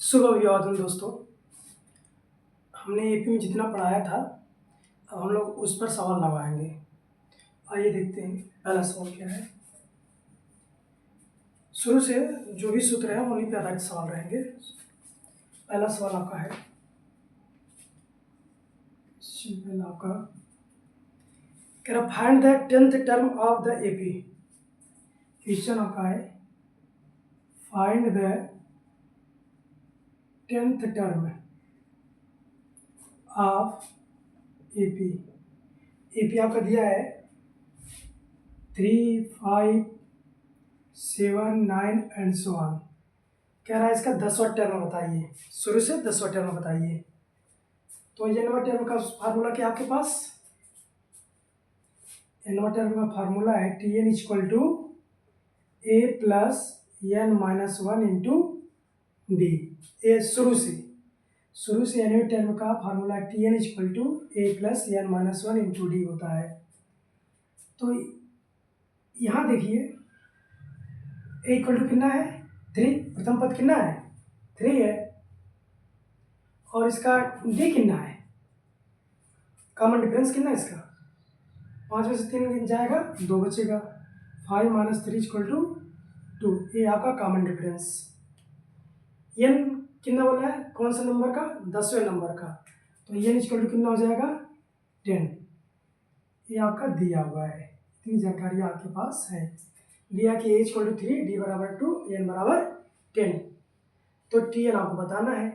शुभ अभिवादन दोस्तों। हमने एपी में जितना पढ़ाया था अब हम लोग उस पर सवाल लगाएंगे। आइए देखते हैं पहला सवाल क्या है। शुरू से जो भी सूत्र है उन्हीं पे आधारित सवाल रहेंगे। पहला सवाल आपका है सिंपल आपका कह रहा find the 10th term of the AP. Question आपका है find the 10th term of AP. AP आपका दिया है 3, 5, 7, 9 एंड सो ऑन। कह रहा है इसका 10वां टर्म बताइए। शुरू से 10वां टर्म बताइए। तो ये नंबर टर्म का फार्मूला क्या आपके पास? नंबर टर्म का फार्मूला है t n equal to a plus n minus one into d. A शुरू से एन टर्म का formula t n equal to a plus n minus one into d होता है। तो यहाँ देखिए ए इक्वल टू कितना है 3, प्रथम पद कितना है 3 है, और इसका डी कितना है, कॉमन डिफरेंस कितना है इसका 5 में से 3 जाएगा 2 बचेगा। 5 माइनस 3 इक्वल टू 2, ये आपका कॉमन डिफरेंस। एन कितना बोला है कौन सा नंबर का 10वें नंबर का, तो एन इक्वल टू कितना हो जाएगा 10। ये आपका दिया हुआ है, इतनी जानकारी आपके पास है। दिया कि ए इक्वल टू 3, डी बराबर 2, एन बराबर 10। तो टी एन आपको बताना है,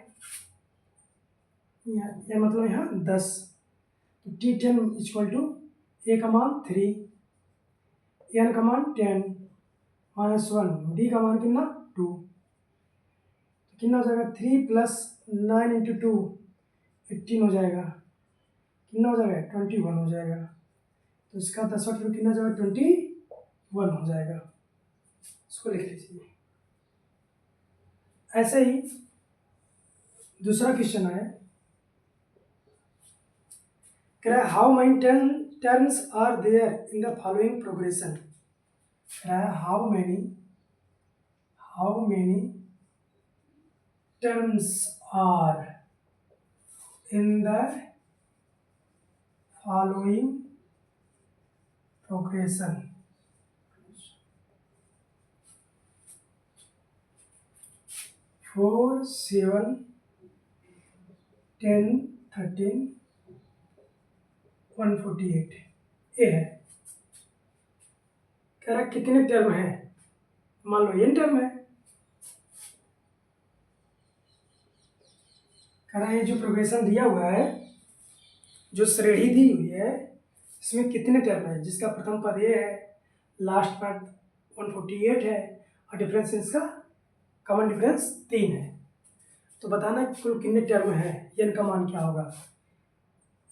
ये मतलब यहाँ 10। तो टी 10 इक्वल टू ए का मान 3, एन का मान 10 माइनस 1, डी का मान कितना 2। तो कितना हो जाएगा 3 प्लस 9 इंटू 2 18 हो जाएगा। कितना हो जाएगा 21 हो जाएगा। तो इसका 10वां टर्म कितना जाएगा 21 हो जाएगा। इसको लिख लीजिए। ऐसे ही दूसरा क्वेश्चन है कह रहा है how many terms are there in the following progression. कह रहा है how many terms are in the following progression. 4, 7, 10, 13, 148 ये है। कह रहा कितने टर्म है, मान लो n टर्म है। कह रहा ये जो प्रोग्रेशन दिया हुआ है, जो श्रेणी दी हुई है, इसमें कितने टर्म है, जिसका प्रथम पद ये है, लास्ट पद 148 है, और डिफरेंस इसका कॉमन डिफरेंस 3 है। तो बताना कुल कितने टर्म है, n का मान क्या होगा।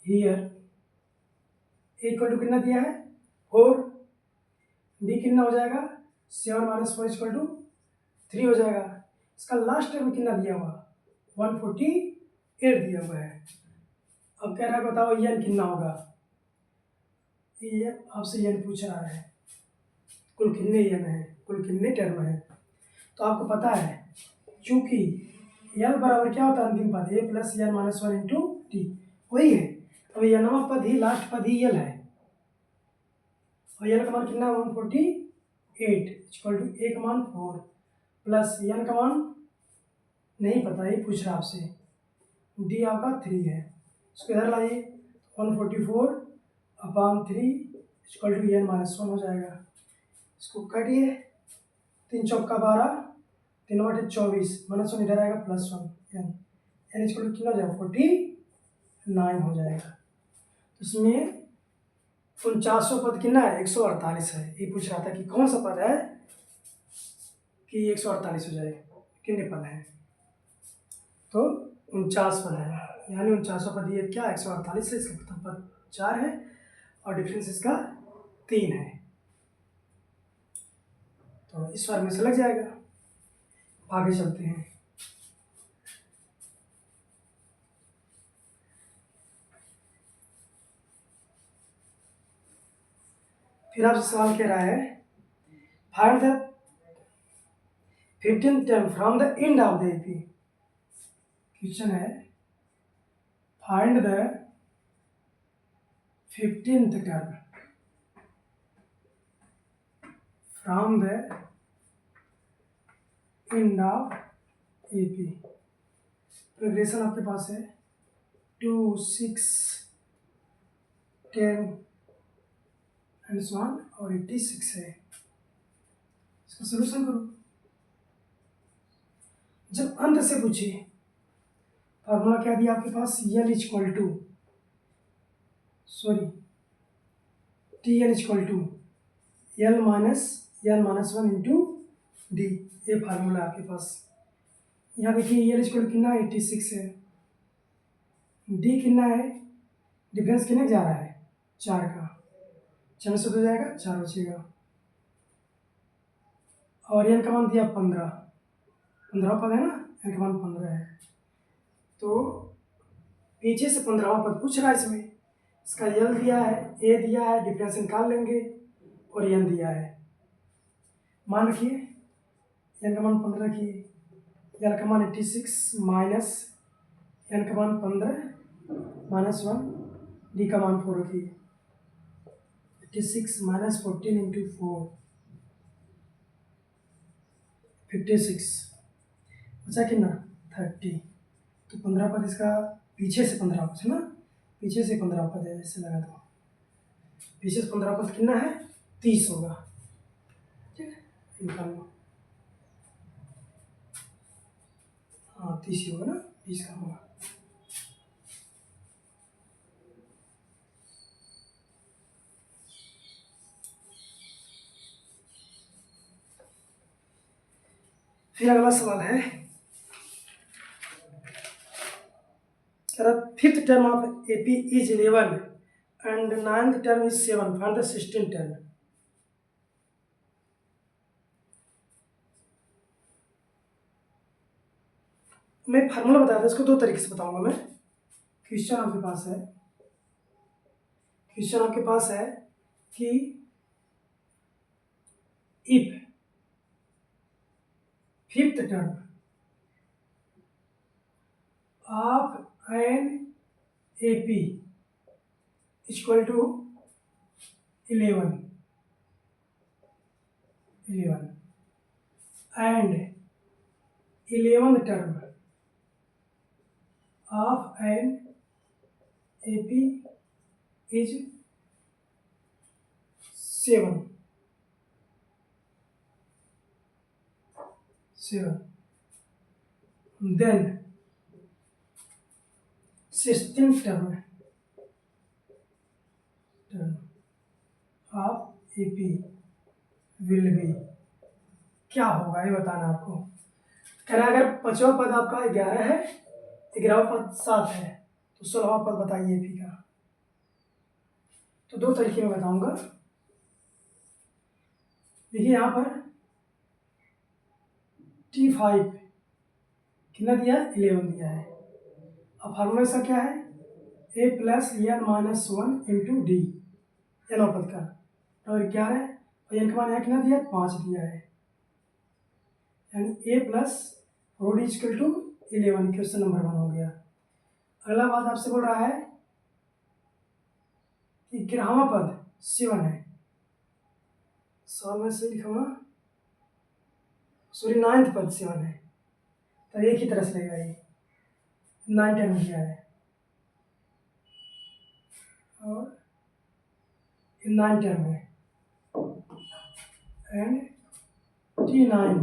हियर ए इक्वल टू कितना दिया है 4, डी कितना हो जाएगा 7 माइनस 4 इक्वल टू 3 हो जाएगा। इसका लास्ट टर्म कितना दिया हुआ 148 दिया हुआ है। अब कह रहा है बताओ एन कितना होगा, ये आपसे एन पूछ रहा है कुल कितने एन है, कुल कितने टर्म है। तो आपको पता है चूंकि एन बराबर क्या होता है अंतिम पद a plus n minus one into t, वही है। अब एनवा पद ही लास्ट पद ही एल है, और एल का मान कितना है 148 इक्वल टू ए का मान 4 प्लस एन का मान नहीं पता, ये पूछ रहा आपसे। डी आपका 3 है, इसको इधर लाइए 144 upon 3 equal to n minus 1 हो जाएगा। इसको काटिए 3 चौका 12, 3 बटे 24 माइनस 1 इधर आएगा प्लस 1 एन इक्वल टू कितना हो जाएगा 49 हो जाएगा। तो इसमें 49वां पद कितना है 148 है। ये पूछ रहा था कि कौन सा पद है कि 148 हो जाए, कितने पद हैं। तो 49 पद है, यानी 49वां पद ये क्या 148 है, इसका प्रथम पद 4 है और डिफरेंस इसका 3 है। तो इस बार में से लग जाएगा। आगे चलते हैं। फिर आपसे सवाल कह रहा है find the 15th term from the end of the AP. Question है find the 15th term from the end of AP। Progression आपके पास है 2, 6, 10 एंड सो ऑन और 86 है। इसका सलूशन करो। जब अंत से पूछे फार्मूला क्या दिया आपके पास, L equal to L minus 1 into d. ये फार्मूला आपके पास। यहाँ देखिए L इक्वल कितना 86 है, डी कितना है, डिफरेंस कितने जा रहा है 4 का, 6 में से हो जाएगा 4 बचेगा, और L का मान दिया 15 पद है ना, L का मान 15 है। तो पीछे से 15वां पद पूछ रहा है इसमें, इसका L दिया है, A दिया है, डिफरेंस निकाल लेंगे, और N दिया है। मान रखिए N का मान 15 रखिए, L का मान 86 माइनस N का मान 15 माइनस 1, D का मान 4 रखिए, 86 माइनस 14 इंटू 4 56 बचा कितना 30। तो 15 पद इसका पीछे से 15 पद है ना, पीछे से 15 पद है, ऐसे लगा दो, पीछे से 15 पद कितना है 30 होगा। ठीक है, निकाल लो। हाँ 30 ही होगा ना, 20 का होगा। फिर अगला सवाल है, fifth term of AP is 11 and 9th term is 7, find the 16th term. मैं फार्मूला बताया था, इसको 2 तरीके से बताऊंगा मैं। क्वेश्चन आपके पास है कि if fifth term of an AP equal to 11 and 11th term of an AP is 7, then 16th term of AP will be, क्या होगा ये बताना आपको। कह रहा है अगर 5वां पद आपका 11 है, 11वां पद 7 है, तो 16वां पद बताइए AP का। तो 2 तरीके में बताऊंगा। देखिए यहाँ पर T5 कितना दिया है 11 दिया है। अब फार्मूला इसका क्या है, A plus N minus 1 into D, n पद का, और 11 और n का मान यहाँ कितना दिया है 5 दिया है, यानी A प्लस रोड इक्वल टू 11, क्वेश्चन नंबर 1 हो गया। अगला बात आपसे बोल रहा है कि 11वां पद 7 है, सवाल में से लिखूंगा, सॉरी 9th पद 7 है, तो एक ही तरह से लगेगा, ये 9 10 दिया है, और 9 टर्म है, एंड T9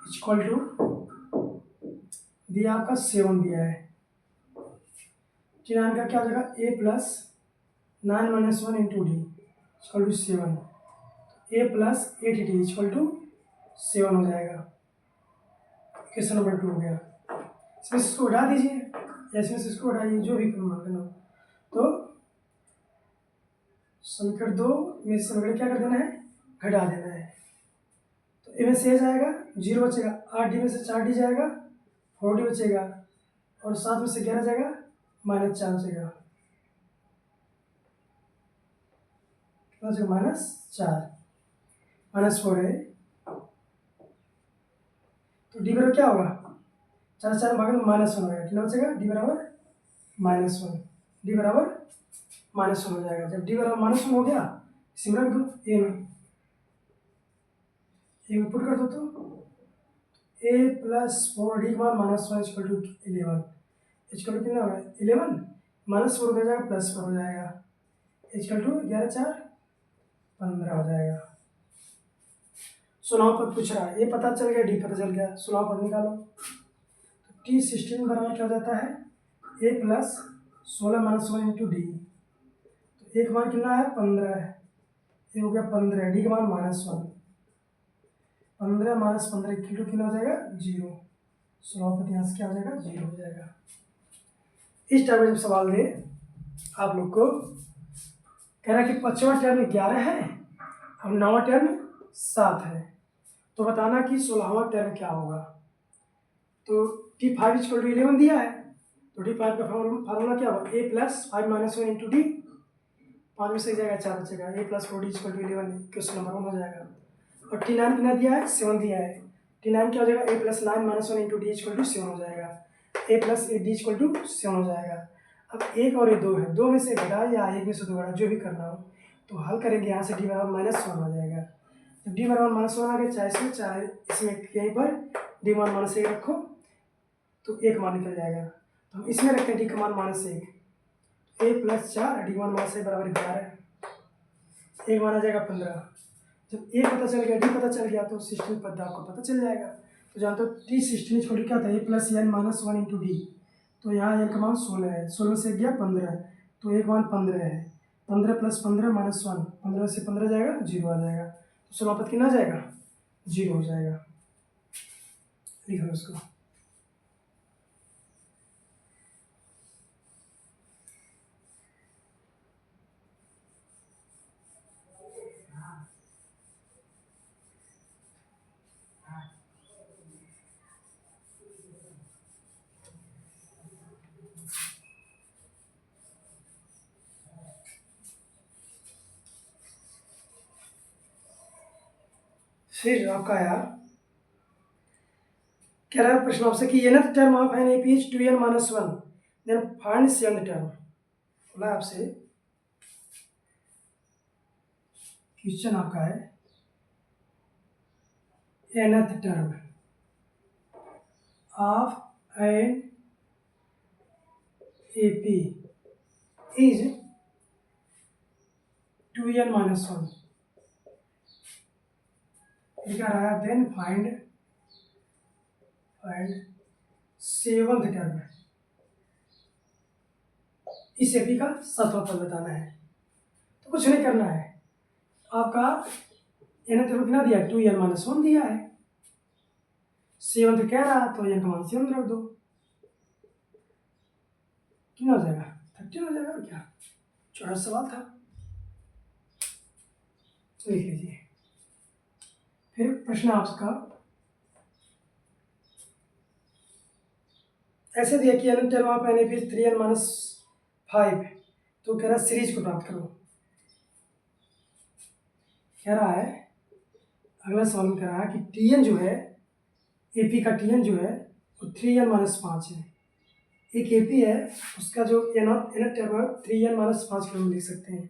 इक्वल टू दिया आपका 7 दिया है। T9 का क्या हो जाएगा, A plus 9 minus 1 into d equal to 7, A plus 8D equal to 7 हो जाएगा। क्वेश्चन नंबर 2 हो गया। इसमें से इसको हटा दीजिए, या इसमें से इसको हटाइए, जो भी करना। तो समीकरण 2 में समीकरण क्या कर देना है, घटा देना है। तो ए में से जाएगा 0 बचेगा, 8D में से 4D जाएगा, 4D बचेगा, और 7 में से 11 जाएगा, -4 बचेगा, कितना बचेगा -4 -4 है। तो डी बराबर क्या होगा 4 4 भागे तो -1 हो जाएगा, कितना बचेगा डी बराबर -1, डी बराबर -1 हो जाएगा। जब डी बराबर -1 हो गया इसी में रख दो ए में, ए पुट कर दो तो a प्लस 4 डी का मान -1 इक्वल टू 11, इक्वल टू कितना होगा 11 -4 हो जाएगा +4 हो जाएगा, इक्वल टू 11 4 15 हो जाएगा। 16वां पद पूछ रहा है, ये पता चल गया डी पता चल गया, 16वां पद निकालो। तो टी 16 बराबर क्या हो जाता है a प्लस 16 -1 इंटू डी, तो एक मान कितना है 15 है, ये हो गया 15, डी का मान -1, 15 -15 इक्वल टू कितना हो जाएगा 0, 16वां पद यहाँ से क्या हो जाएगा 0 हो जाएगा। इस टाइप में जब सवाल दे आप लोग को कह रहा है कि 5वां टर्म 11 है और 9वां टर्म 7 है, तो बताना कि 16वां टर्म क्या होगा। तो T5 इक्वल टू 11 दिया है, तो T5 का फार्मूला क्या होगा a प्लस 5 -1 इंटू डी, 5 में से जाएगा 4 बचेगा, a plus 4 d equal to 11 question number 1 हो जाएगा। और T9 कितना दिया है 7 दिया है, T9 क्या हो जाएगा a plus 9 -1 into d equal to 7 हो जाएगा, a plus 8 d equal to 7 हो जाएगा। अब एक और ये 2 है, 2 में से घटा या 1 में से 2 घटा जो भी करना हो, तो हल करेंगे यहाँ से डी बराबर -1 हो जाएगा। जब डी बराबर -1 आ गया चाहे इसमें चाहे इसमें यहीं पर डी मान -1 रखो तो 1 मान निकल जाएगा, तो हम इसमें रखते हैं डी का मान -1, a प्लस 4 डी मान -1 बराबर 11, 1 मान आ जाएगा 15। जब a पता चल गया डी पता चल गया तो 16 पद आपको पता चल जाएगा। तो जानते हो टी 16 इक्वल क्या था a plus n -1 into D, तो यहाँ n का मान 16 है, 16 से गया 15, तो 1 मान 15 है, 15 प्लस 15 -1, 15 से 15 जाएगा 0 आ जाएगा, तो 16 पद कितना आ जाएगा 0 हो जाएगा। लिख लो उसको। फिर आपका आया कह रहा है प्रश्न आपसे कि nth term of an A P H 2n -1 then find 7th term. बोला आपसे क्वेश्चन आपका है nth term of an A P is 2n -1 लिखा रहा है, देन फाइंड 7th टर्म। इस एपी का 7वां पद बताना है, तो कुछ नहीं करना है, आपका nth टर्म कितना दिया 2n -1 दिया है, 7th कह रहा तो n का मान 7 रख दो, कितना हो जाएगा 13 हो जाएगा। और क्या छोटा सवाल था, लिख लीजिए। फिर प्रश्न आपका ऐसे दिया कि nth term of an A P 3n -5, तो कह रहा है सीरीज को प्राप्त करो। कह रहा है अगला सवाल में कह रहा है कि Tn जो है एपी का Tn जो है वो 3n -5 है, एक एपी है उसका जो nth टर्म है 3n -5 के हम लिख सकते हैं।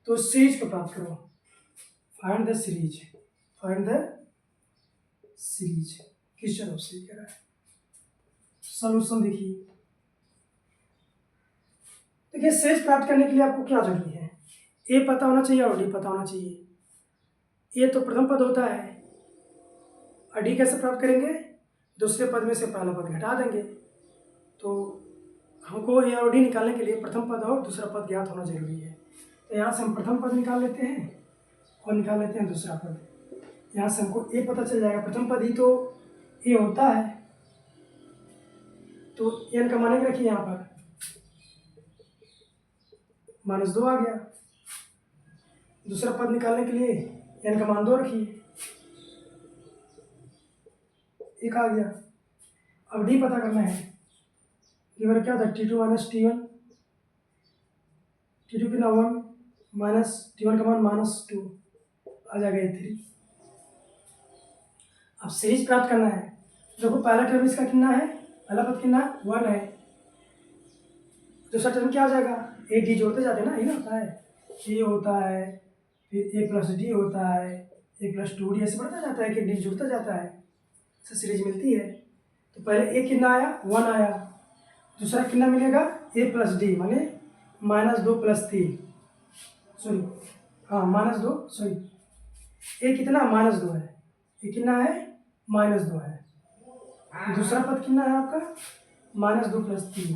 तो सीरीज को प्राप्त करो, find the series, find the series. Question आपसे कह रहा है, सॉल्यूशन देखिए। देखिए सीरीज प्राप्त करने के लिए आपको क्या जरूरी है, ए पता होना चाहिए और डी पता होना चाहिए। ए तो प्रथम पद होता है और डी कैसे प्राप्त करेंगे, दूसरे पद में से पहला पद घटा देंगे। तो हमको ए और डी निकालने के लिए प्रथम पद और दूसरा पद ज्ञात होना जरूरी है। तो यहाँ से हम प्रथम पद निकाल लेते हैं और निकाल लेते हैं दूसरा पद। यहाँ से हमको ए पता चल जाएगा, प्रथम पद ही तो ए होता है, तो एन का मान रखिए यहाँ पर -2 आ गया। दूसरा पद निकालने के लिए एन का मान 2 रखिए, 1 आ गया। अब डी पता करना है, डी क्या था T2 - T1, T2 कितना 1 माइनस T1 का मान -2 आ जाएगा 3। अब सीरीज प्राप्त करना है, देखो पहला टर्म इसका कितना है पहला पद कितना है 1 है, दूसरा टर्म क्या हो जाएगा, ए डी जोड़ते जाते हैं ना, ये ना होता है, ए होता है, फिर ए प्लस डी होता है, ए प्लस 2 डी, ऐसे बढ़ता जाता है कि डी जुड़ता जाता है, इससे सीरीज मिलती है। तो पहले ए कितना आया 1 आया, दूसरा कितना मिलेगा ए प्लस डी माने -2 + 3, सॉरी हाँ -2, सॉरी ए कितना -2 है, ये कितना है -2 है, दूसरा पद कितना है आपका -2 + 3,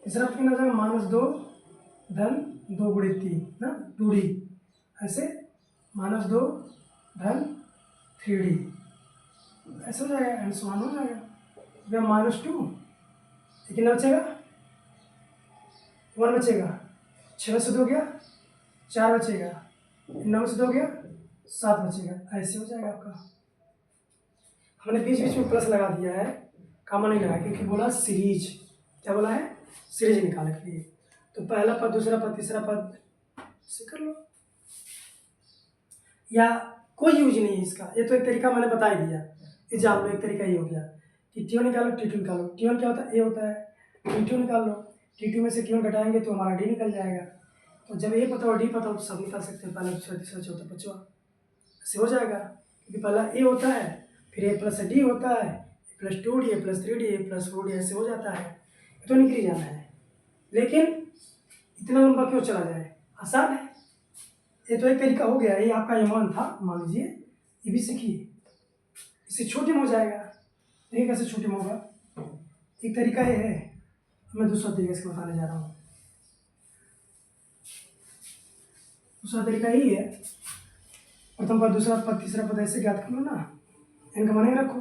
तीसरा पद कितना हो जाएगा -2 धन 2 × 3 ना 2d, ऐसे -2 धन 3d, ऐसे हो जाएगा, एंड सो ऑन हो जाएगा। जब -2 कितना बचेगा 1 बचेगा, 6 में से 2 गया 4 बचेगा, 9 में से 2 गया 7 बचेगा, ऐसे हो जाएगा आपका। हमने बीच बीच में प्लस लगा दिया है, कॉमन नहीं लगा क्योंकि बोला सीरीज, क्या बोला है सीरीज निकालने के लिए। तो पहला पद दूसरा पद तीसरा पद से कर लो, या कोई यूज नहीं है इसका, ये तो एक तरीका मैंने बता ही दिया, ये जान लो, एक तरीका ये हो गया कि T1 निकालो T2 निकालो, T1 क्या होता है ए होता है, T2 निकाल लो, T2 में से T1 घटाएंगे तो हमारा D निकल जाएगा। तो जब ए पता हो D पता हो तो सब निकाल सकते हैं, पहला दूसरा तीसरा चौथा पांचवा, ऐसे हो जाएगा, क्योंकि पहला ए होता है, फिर ए प्लस डी होता है, a plus 2d, A plus 3d, A plus 4d, ऐसे हो जाता है, तो निकल जाना है। लेकिन इतना लंबा क्यों चला जाए, आसान है, ये तो एक तरीका हो गया, ये आपका ईमान था, मान लीजिए, ये भी सीखिए, इससे छोटे में हो जाएगा। देखिए कैसे छोटे में होगा, एक तरीका ये है, मैं दूसरा तरीका इसको बताने जा रहा हूँ। दूसरा तरीका यही है, प्रथम पद दूसरा पद तीसरा पद ऐसे ज्ञात कर लो ना, इनका मान रखो,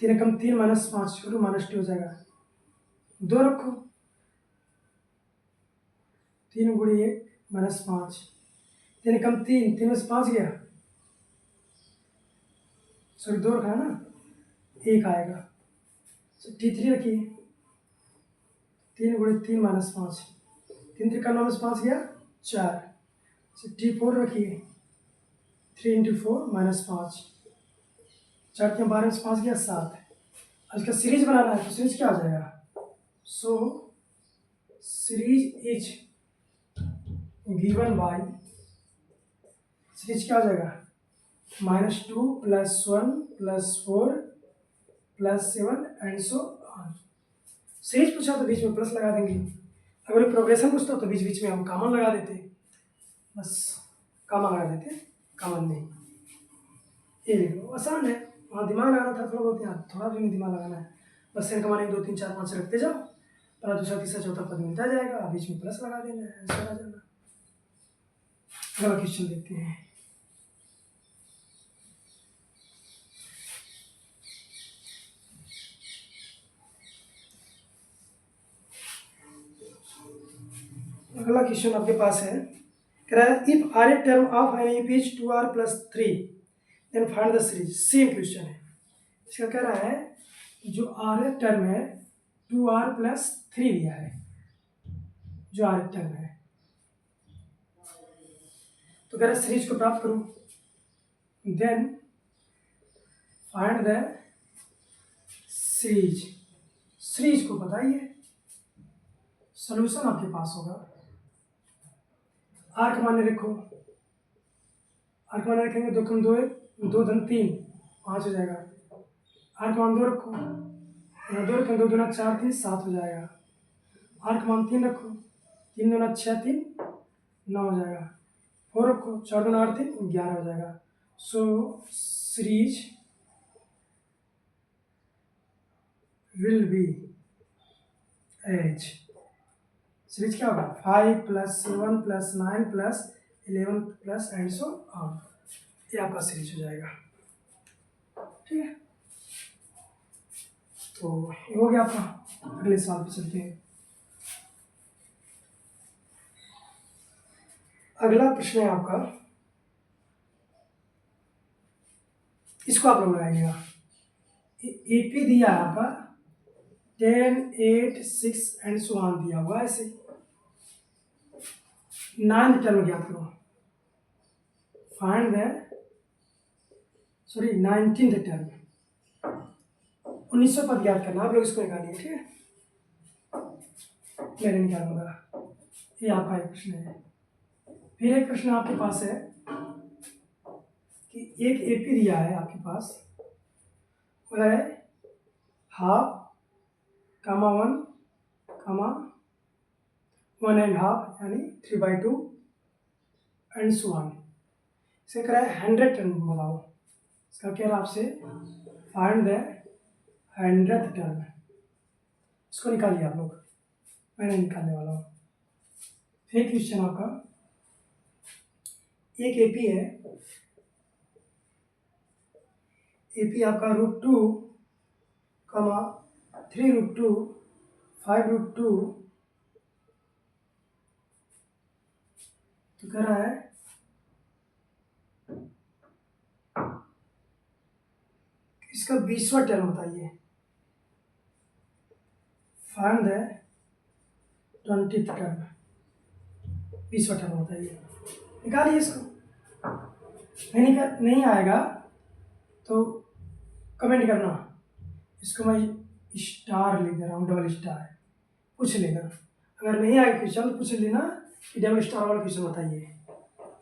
3 कम 3 -5 करो -2 हो जाएगा, 2 रखो, 3 × 1 -5, 3 कम 3, 3 में से 5 गया, सॉरी 2 रखा है ना, 1 आएगा, T3 रखिए, 3 × 3 -5, 3 3 का 9 में से 5 गया 4, T4 रखिए, 3 × 4 -5, 4 के 12 में से 5 गया 7। अब इसका सीरीज बनाना है, तो सीरीज क्या हो जाएगा, so series is given by, series क्या हो जाएगा -2 + 1 + 4 + 7 एंड सो ऑन। सीरीज पूछा तो बीच में प्लस लगा देंगे, अगर प्रोग्रेशन पूछता तो बीच बीच में हम कॉमन लगा देते, बस कॉमन लगा देते, कॉमन नहीं, ये लिख लो, आसान है, वहाँ दिमाग लगाना था थोड़ा बहुत, यहाँ थोड़ा भी नहीं दिमाग लगाना है, बस इनका मान 1 2 3 4 5 रखते जाओ, पहला दूसरा तीसरा चौथा पद मिलता जाएगा, बीच में प्लस लगा देना है, आंसर आ जाना। अगला क्वेश्चन देखते हैं। अगला क्वेश्चन आपके पास है, कह रहा है if r a term of an यूप is 2r + 3 then find the series, same question है, इसका कह रहा है जो आर ए टर्म है 2r + 3 दिया है, जो आर ए टर्म है, तो कह रहा है सीरीज को प्राप्त करो, then find the series, series को बताइए, सॉल्यूशन आपके पास होगा, आर का मान रखो, आर का मान रखेंगे 2 कम 2 2 धन 3 5 हो जाएगा, आर का मान 2 रखो, यहाँ 2 रखें 2 दूना 4 3 7 हो जाएगा, आर का मान 3 रखो, 3 दूना 6 3 9 हो जाएगा, 4 रखो, 4 दूना 8 3 11 हो जाएगा। So series will be as, series क्या होगा 5 + 7 + 9 + 11 + एंड सो ऑन, ये आपका सीरीज हो जाएगा, ठीक है। तो ये हो गया आपका, अगले सवाल पे चलते हैं। अगला प्रश्न है आपका, इसको आप लोग लगाइएगा, ईपी दिया है आपका 10 8 6 एंड सो ऑन दिया हुआ, ऐसे 9 टर्म ज्ञात करो, find the, sorry 19th term, 1900 पद याद करना, आप लोग इसको निकालिए, ठीक है, मैंने निकालूंगा। ये आपका एक प्रश्न है। फिर एक प्रश्न आपके पास है कि एक एपी दिया है आपके पास, वो है हाफ कामा 1 कामा 1.5 यानी 3/2 एंड सो ऑन। इसे कह रहा है 100 टर्म बनाओ। इसका कह रहा है आपसे फाइंड द 100th टर्म। इसको निकालिए आप लोग, मैंने निकालने वाला हूँ। फिर क्वेश्चन आपका, एक एपी है, एपी आपका √2 कामा 3√2 5√2, तो कह रहा है इसका 20वां टर्म बताइए। फाइंड द 20th टर्म, 20वां टर्म बताइए। निकालिए इसको। नहीं आएगा तो कमेंट करना। इसको मैं स्टार लिख दे रहा हूँ, डबल स्टार, पूछ लेना। अगर नहीं आएगा क्वेश्चन तो पूछ लेना कि डबल स्टार वाला क्वेश्चन बताइए,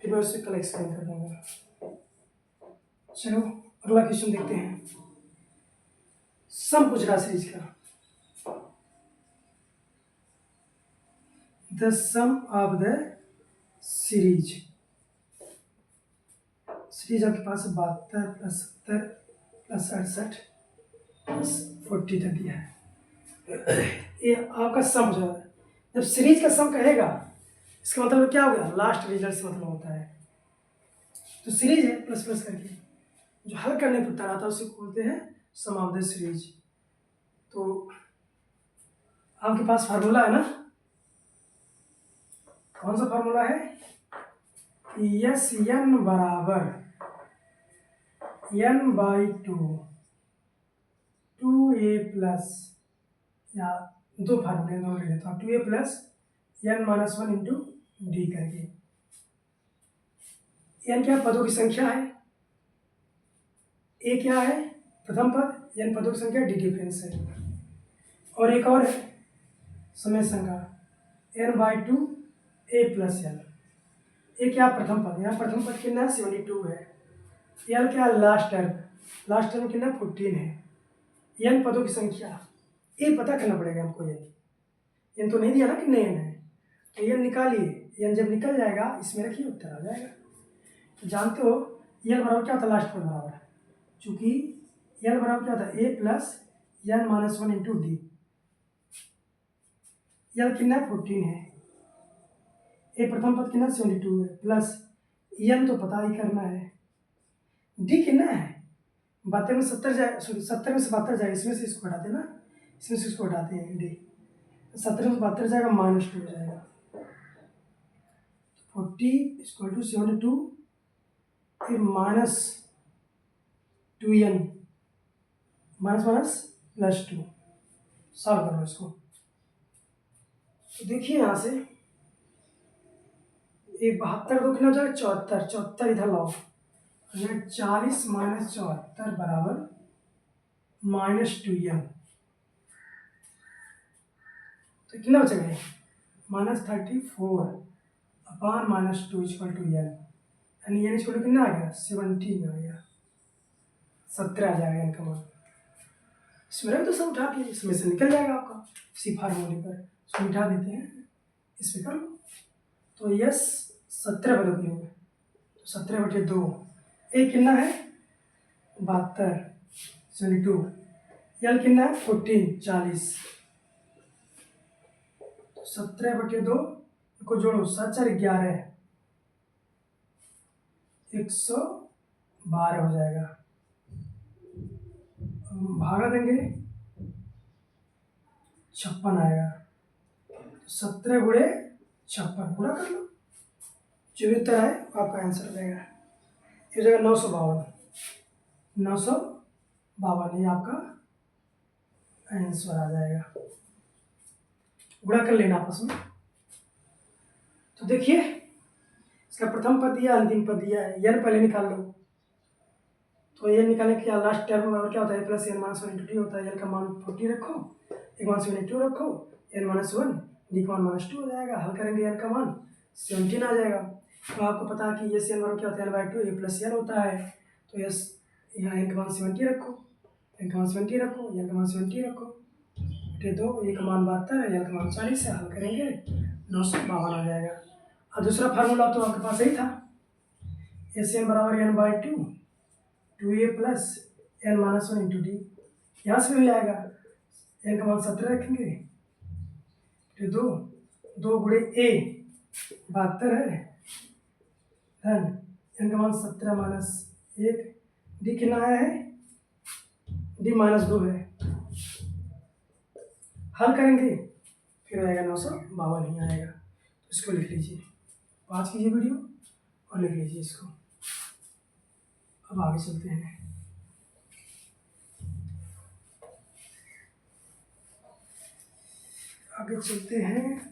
फिर मैं उससे कल एक्सप्लेन कर दूँगा। चलो अगला क्वेश्चन देखते हैं। सम पूछ रहा सीरीज का, the sum of the series आपके पास 72 प्लस 70 प्लस 68 प्लस 40 तक दिया है। ये आपका सम हो जाएगा। जब सीरीज का सम कहेगा इसका मतलब क्या हो गया, लास्ट रिजल्ट से मतलब होता है। तो सीरीज है प्लस प्लस करके, जो हल करने पर उत्तर आता है उसे बोलते हैं सम ऑफ द सीरीज। तो आपके पास फार्मूला है ना, कौन सा फार्मूला है, यस एन बराबर n/2 2a प्लस, या दो फार्मूले दोनों ले लेता हूँ, 2a plus n-1 into D करके। n क्या पदों की संख्या है, a क्या है प्रथम पद, n पदों की संख्या, डी डिफरेंस है। और एक और है समय संख्या n/2 a प्लस n। ए क्या प्रथम पद, यहाँ प्रथम पद कितना है 72 है। एल क्या लास्ट टर्म कितना 14 है। एन पदों की संख्या, ये पता करना पड़ेगा हमको। एन तो नहीं दिया ना कितने एन है, तो एन निकालिए। एन जब निकल जाएगा इसमें रखिए, उत्तर आ जाएगा। तो जानते हो एल बराबर क्या होता है, लास्ट पद बराबर, चूंकि एल बराबर क्या होता है a plus n-1 into d. L कितना 14 है, ए प्रथम पद कितना 72 है, प्लस एन तो पता ही करना है, डी कितना है 72 में 70 जाए, सॉरी 70 में से 72 जाएगा, इसमें से इसको हटाते ना, इसमें से इसको हटाते हैं, डी 70 में से 72 जाएगा, -2 हो जाएगा। 40 = 72 फिर -2n +2 सॉल्व करो इसको। तो देखिए यहाँ से ये 72 को कितना हो जाएगा 74, 74 इधर लाओ, 40 - 74 बराबर -2n। तो कितना बचेगा -34 अपॉन -2 = n, यानी n = कितना आ गया 17 आ गया, 17 आ जाएगा n का मान। इसमें रख दो, सब उठा के इसमें से निकल जाएगा आपका, इसी फार्मूले पर इसको उठा देते हैं, इसमें कर लो। तो यस 17 पदों की होगा, तो 17/2 एक कितना है 72 72, यल कितना है 14 40, तो 17/2 को जोड़ो 7 4 11 112 हो जाएगा। भागा देंगे 56 आएगा, 17 गुणे 56 पूरा कर लो, जो भी उत्तर है आपका आंसर हो जाएगा। ये हो जाएगा 952 ये आपका आंसर आ जाएगा। गुणा कर लेना आपस में। तो देखिए इसका प्रथम पद दिया, अंतिम पद दिया है, n पहले निकाल लो। तो ये निकालने के लास्ट टर्म और क्या होता है, plus n minus one into d होता है। एल का मान 40 रखो, एक मान 72 रखो, एन माइनस वन, डी का मान माइनस टू हो जाएगा। हल करेंगे एन का मान 17 आ जाएगा। तो आपको पता है कि ये एन मान क्या होता है, एल बाई टू, ये प्लस एन होता है। तो यस यहाँ एन का मान 70 रखो, एन का मान 70 रखो, एन का मान 70 रखो, बेटे दो, ए का मान 72 है, एल का मान 40 है। हल करेंगे 952 आ जाएगा। और दूसरा फार्मूला तो आपके पास यही था, एस एन बराबर n by two, two a plus n minus one into d. यहाँ से मिल जाएगा, एन का मान 17 रखेंगे, तो दो, दो गुणे ए 72 है, धन एन का मान 17 माइनस 1, डी कितना है, डी माइनस 2 है। हल करेंगे फिर आएगा 952 ही आएगा। तो इसको लिख लीजिए, पॉज कीजिए वीडियो और लिख लीजिए इसको। अब आगे चलते हैं। आगे चलते हैं।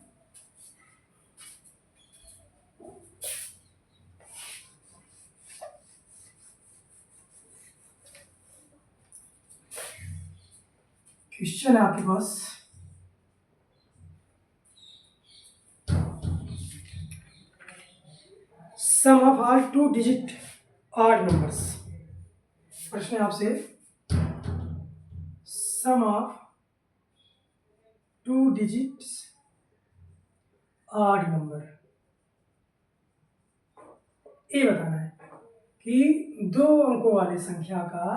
क्वेश्चन है आपके पास, sum of all 2 digit odd numbers. प्रश्न है आपसे, sum of 2 digit odd number. ये बताना है कि दो अंकों वाले संख्या का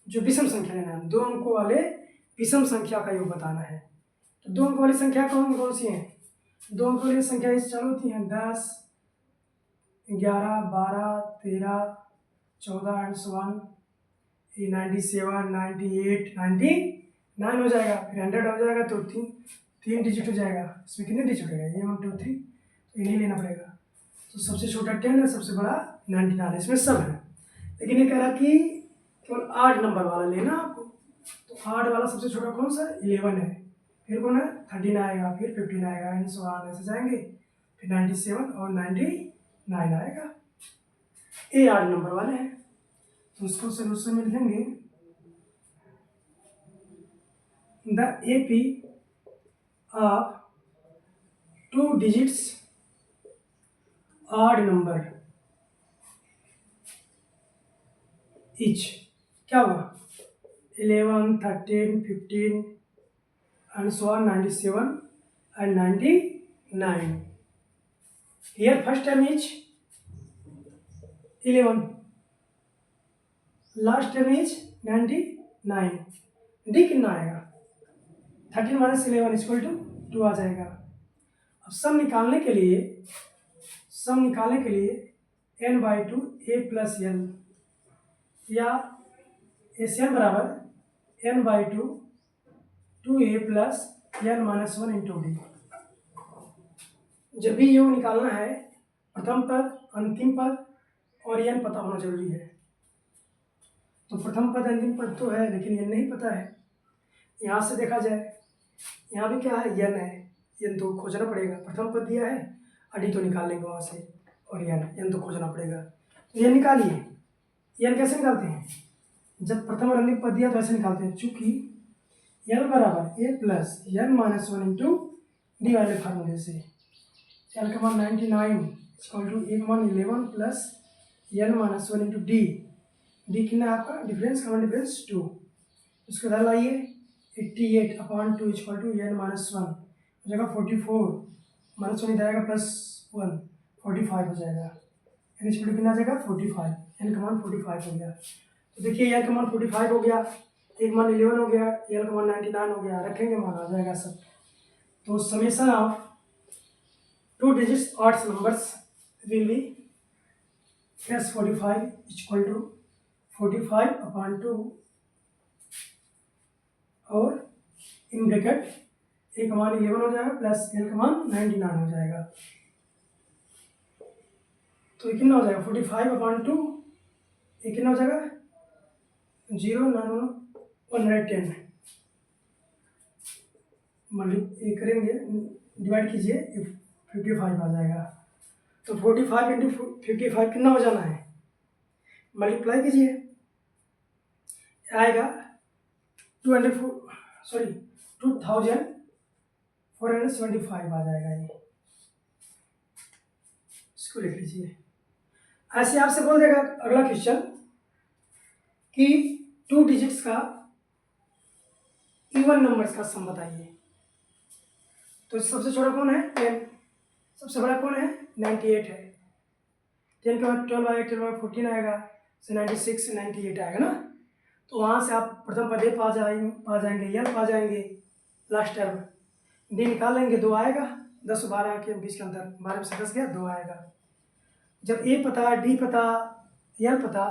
जो विषम संख्या लेना है, दो अंकों वाले विषम संख्या का योग बताना है। तो दो अंक वाली संख्या कौन कौन सी हैं? दो अंक वाली संख्या इस चार होती हैं, 10, 11, 12, 13, 14 एंड 1, 97, 98, 99 हो जाएगा, फिर 100 हो जाएगा। तो तीन डिजिट हो जाएगा। इसमें कितने डिजिट हो जाएगा, ये 1 2 3, तो इन्हें लेना पड़ेगा। तो सबसे छोटा 10 है, सबसे बड़ा 99 है, इसमें सब है। लेकिन ये कह रहा कि केवल 8 नंबर वाला लेना आपको। तो 8 वाला सबसे छोटा कौन सा, 11 है, फिर कौन है 13 आएगा, फिर 15 आएगा, एंड सो ऑन ऐसे जाएंगे, फिर 97 और 99 आएगा। ये 8 नंबर वाले हैं। तो उसको सोल्यूशन में लिखेंगे, the AP of 2 digits odd number etch क्या हुआ, 11, 13, 15 and so on, 97 and 99. Here first term is 11, last term is 99. D कितना आएगा, 13 माइनस 11 इक्वल टू 2 आ जाएगा। अब सम निकालने के लिए n by two a plus l, या एस एन बराबर n by two 2a plus n minus 1 into d. जब भी योग निकालना है, प्रथम पद, अंतिम पद और एन पता होना जरूरी है। तो प्रथम पद अंतिम पद तो है, लेकिन एन नहीं पता है। यहाँ से देखा जाए, यहाँ भी क्या है, एन है, एन तो खोजना पड़ेगा। प्रथम पद दिया है, डी तो निकाल लेंगे वहाँ से, और एन तो खोजना पड़ेगा। तो एन निकालिए। एन कैसे निकालते हैं, जब प्रथम और अंतिम पद दिया तो ऐसे निकालते हैं, चूँकि एल बराबर a plus n minus 1 into d वाले फार्मूले से। एल का मान 99 इक्वल टू ए का मान 11 plus n minus 1 into d. D कितना है आपका, डिफरेंस, कॉमन डिफरेंस 2। उसके बाद लाइए, 88 upon 2 equal to n minus 1 हो जाएगा 44, माइनस 1 इधर आएगा प्लस 1, 45 हो जाएगा। एन इक्वल टू कितना आ जाएगा 45, एन का मान 45 हो गया। तो देखिए एन का मान 45 हो गया, एक मान 11 हो गया, एल का मान 99 हो गया, रखेंगे मान आ जाएगा सब। तो summation of 2 digits odd numbers will be S45 equal to 45 upon 2 और इन ब्रैकेट ए का मान 11 हो जाएगा प्लस एल का मान 99 हो जाएगा। तो ये कितना हो जाएगा 45 अपॉन 2, ये कितना हो जाएगा 0,110। ये करेंगे, डिवाइड कीजिए, 55 आ जाएगा। तो 45 इंटू 55 कितना हो जाना है मल्टीप्लाई कीजिए, आएगा 2475 आ जाएगा ये, इसको लिख लीजिए। ऐसे आपसे बोल देगा अगला क्वेश्चन कि 2 डिजिट्स का इवन नंबर्स का सम बताइए। तो सबसे छोटा कौन है? 10। सबसे बड़ा कौन है? 98 है। 10 के बाद 12 आएगा, 12 14 आएगा, 96 98 आएगा ना। तो वहाँ से आप प्रथम पद पा जाएंगे, एल पा जाएंगे, लास्ट टर्म डी निकाल लेंगे, 2 आएगा, 10 12 के बीच के अंदर 12 में से 10 गया, 2 आएगा। जब ए पता, डी पता, एल पता,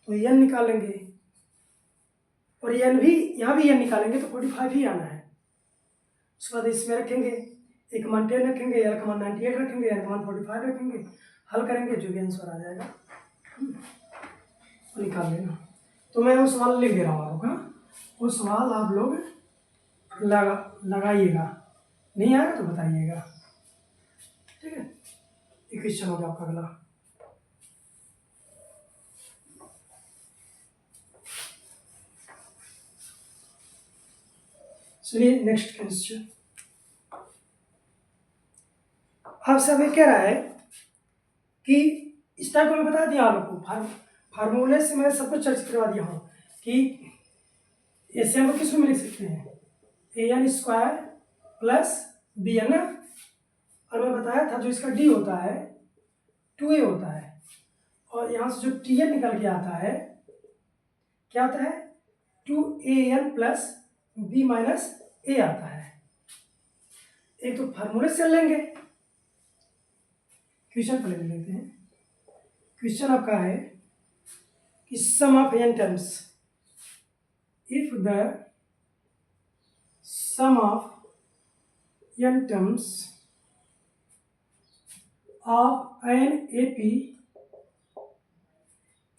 तो एन निकालेंगे, और एन भी यहाँ भी एन निकालेंगे तो 45 ही आना है। उसके बाद इसमें रखेंगे, एक मान 10 रखेंगे, एल का मान 98 रखेंगे, एन का मान 45 रखेंगे, हल करेंगे, जो भी आंसर आ जाएगा वो निकाल लेना। तो मैं वो सवाल लिख दे रहा हूँ आपको, वो सवाल आप लोग लगाइएगा, नहीं आएगा तो बताइएगा, ठीक है। एक क्वेश्चन हो गया आपका अगला। चलिए नेक्स्ट क्वेश्चन। आपसे हमें कह रहा है कि इस टाइप को मैं बता दिया आप लोग को, फार्मूले से मैं सब कुछ चर्चा करवा दिया हूँ कि एसएम को किस में लिख सकते हैं, an square plus b n ना। और मैं बताया था जो इसका डी होता है 2a होता है, और यहाँ से जो टी एन निकल के आता है क्या आता है, 2an प्लस बी माइनस ए आता है। एक तो फार्मूले से लेंगे, क्वेश्चन पहले लेते हैं। क्वेश्चन आपका है कि sum of n terms, if the sum of n terms of an AP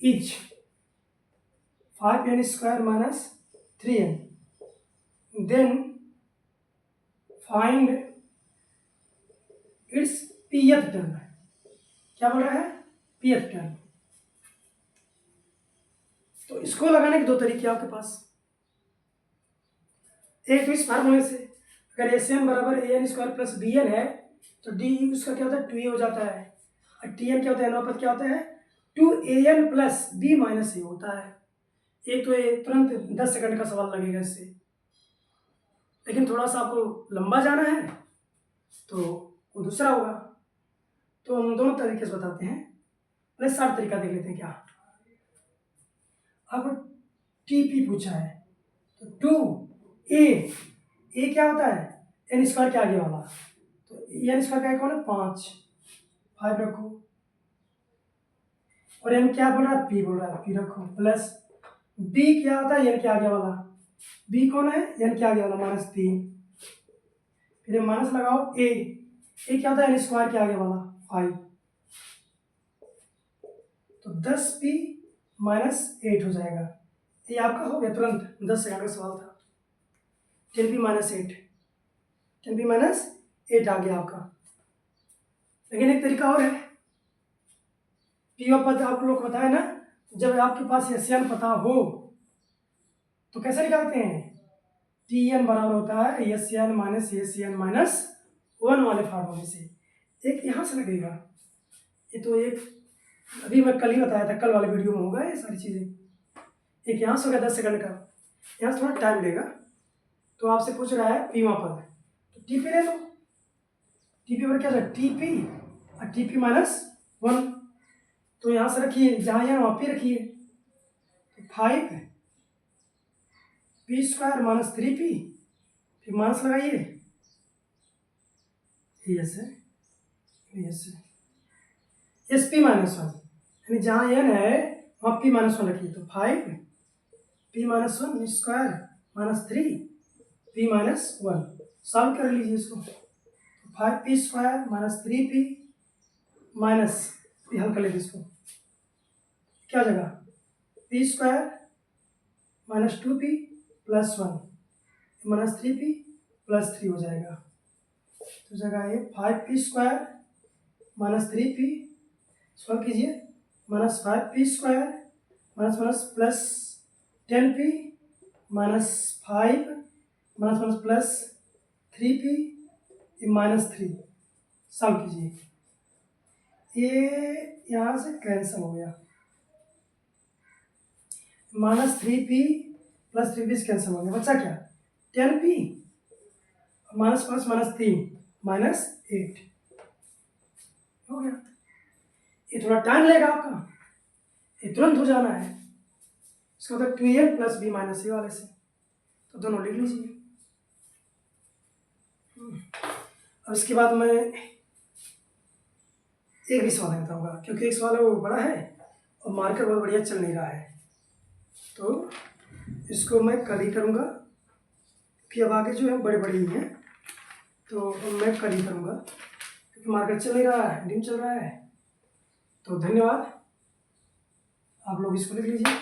is 5n square minus 3n, then find its pth term है। क्या बोल रहा है? pth term. तो इसको लगाने के 2 तरीके आपके पास। एक तो इस फार्मूले से, अगर एस एन बराबर a n square plus b n है तो डी उसका क्या होता है, 2a हो जाता है, और टी एन क्या होता है, अनुपात क्या होता है, 2an प्लस बी माइनस ए होता है। एक तो ये तुरंत 10 सेकंड का सवाल लगेगा इससे, लेकिन थोड़ा सा आपको लंबा जाना है तो वो दूसरा होगा। तो हम दोनों तरीके से बताते हैं, पहले सारा तरीका देख लेते हैं। क्या अब टीपी पूछा है तो 2a क्या होता है, एन स्क्वायर के आगे वाला, तो एन स्क्वायर का आगे कौन है, 5 रखो, और एन क्या बोल रहा है, पी बोल रहा है, पी रखो, प्लस बी क्या होता है, एन के आगे वाला, बी कौन है, एन के आगे वाला, -3, फिर माइनस लगाओ, ए क्या होता है, एन स्क्वायर के आगे वाला 5, तो 10p माइनस 8 हो जाएगा। ये आपका हो गया तुरंत, 10 सेकंड का सवाल था। 10p माइनस 8, 10p माइनस 8 आ गया आपका। लेकिन एक तरीका और है, पी और पद आप लोग को बताया ना, जब आपके पास एशियन पता हो तो कैसे निकालते हैं, टी एन बराबर होता है एशियन माइनस 1 वाले फार्मूले से। एक यहाँ से लगेगा, ये तो एक अभी मैं कल ही बताया था, कल वाले वीडियो में होगा ये सारी चीज़ें। एक यहाँ से हो गया 10 सेकंड का, यहाँ से थोड़ा टाइम लेगा। तो आपसे पूछ रहा है पीवा पद, तो टीपी ले लो, टीपी पर क्या है, टीपी और टीपी माइनस 1, तो यहाँ से रखिए, जहाँ यहाँ वहाँ पे रखिए, तो 5 पी स्क्वायर माइनस 3p, फिर माइनस लगाइए, यस है, यस है, एस पी माइनस 1, यानी जहाँ एन है वहाँ p माइनस 1 रखिए, तो 5 p minus 1 square minus 3 p minus 1, solve कर लीजिए इसको, तो 5p square minus 3p minus, हल कर लीजिए इसको, क्या जगह, p square minus 2p plus 1 minus 3p plus 3 हो जाएगा। तो जगह है 5p square minus 3p, solve कीजिए, minus 5p square minus minus plus 10p -5 minus minus plus 3p -3 solve कीजिए। ये यहाँ से कैंसिल हो गया, -3p प्लस 3p से कैंसिल हो गया, बचा क्या 10p माइनस प्लस -3 -8 हो गया। ये थोड़ा टाइम लेगा आपका, ये तुरंत हो जाना है। इसका मतलब 2n प्लस b माइनस ए वाले से, तो दोनों लिख लीजिए। अब इसके बाद मैं एक भी सवाल नहीं बताऊंगा, क्योंकि एक सवाल है वो बड़ा है और मार्कर बहुत बढ़िया चल नहीं रहा है, तो इसको मैं कल ही करूँगा, कि अब आगे जो है बड़े बड़े ही हैं, तो मैं कल ही करूँगा, क्योंकि मार्कर चल नहीं रहा है, दिन चल रहा है। तो धन्यवाद, आप लोग इसको लिख लीजिए।